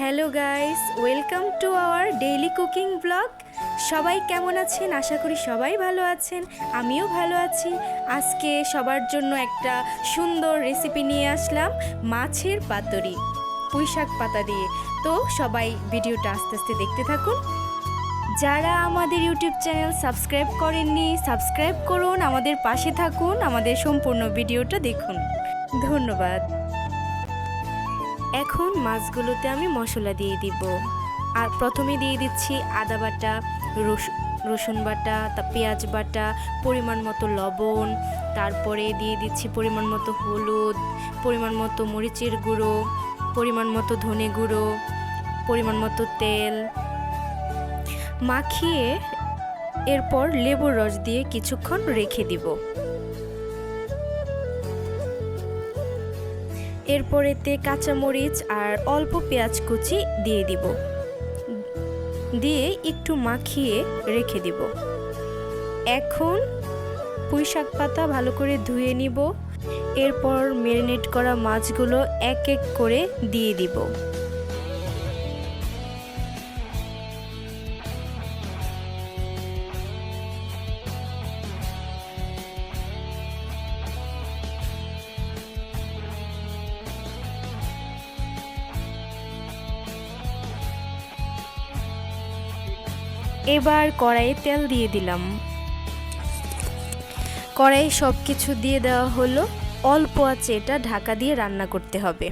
Hello guys, welcome to our daily cooking blog. সবাই কেমন আছেন? আশা করি সবাই ভালো আছেন, আমিও ভালো আছি। আজকে সবার জন্য একটা সুন্দর রেসিপি নিয়ে আসলাম, মাছের পাতুরি পুঁইশাক পাতা দিয়ে। তো সবাই ভিডিওটা আস্তে আস্তে দেখতে থাকুন। যারা আমাদের ইউটিউব চ্যানেল সাবস্ক্রাইব করেননি, সাবস্ক্রাইব করুন, আমাদের পাশে থাকুন, আমাদের সম্পূর্ণ ভিডিওটা দেখুন। ধন্যবাদ। এখন মাছগুলোতে আমি মশলা দিয়ে দিব। আর প্রথমে দিয়ে দিচ্ছি আদা বাটা, রসুন বাটা, পেঁয়াজ বাটা, পরিমাণ মতো লবণ, তারপরে দিয়ে দিচ্ছি পরিমাণ মতো হলুদ, পরিমাণ মতো মরিচের গুঁড়ো, পরিমাণ মতো ধনে গুঁড়ো, পরিমাণ মতো তেল মাখিয়ে এরপর লেবুর রস দিয়ে কিছুক্ষণ রেখে দিব। এরপরেতে কাঁচামরিচ আর অল্প পেঁয়াজ কুচি দিয়ে দিব, দিয়ে একটু মাখিয়ে রেখে দিব। এখন পুঁইশাক পাতা ভালো করে ধুয়ে নিব। এরপর ম্যারিনেট করা মাছগুলো এক এক করে দিয়ে দিব। এবার কড়াইয়ে তেল দিয়ে দিলাম। কড়াইয়ে সব কিছু দিয়ে দেওয়া হলো। অল্প আঁচে এটা ঢাকা দিয়ে রান্না করতে হবে।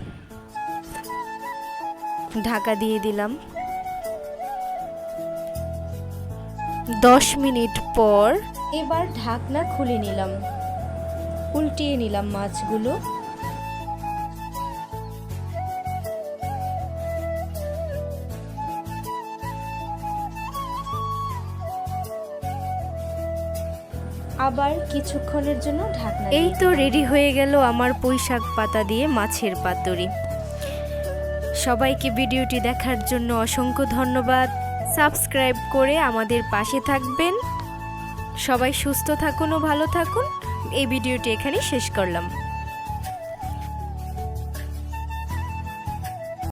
ঢাকা দিয়ে দিলাম। 10 মিনিট পর এবার ঢাকনা খুলে নিলাম, উল্টিয়ে নিলাম মাছগুলো। আবার কিছুক্ষণের জন্য ঢাকনা। এই তো রেডি হয়ে গেল আমার পুঁইশাক পাতা দিয়ে মাছের পাতুরি। সবাইকে ভিডিওটি দেখার জন্য অসংখ্য ধন্যবাদ। সাবস্ক্রাইব করে আমাদের পাশে থাকবেন। সবাই সুস্থ থাকুন ও ভালো থাকুন। এই ভিডিওটি এখানেই শেষ করলাম।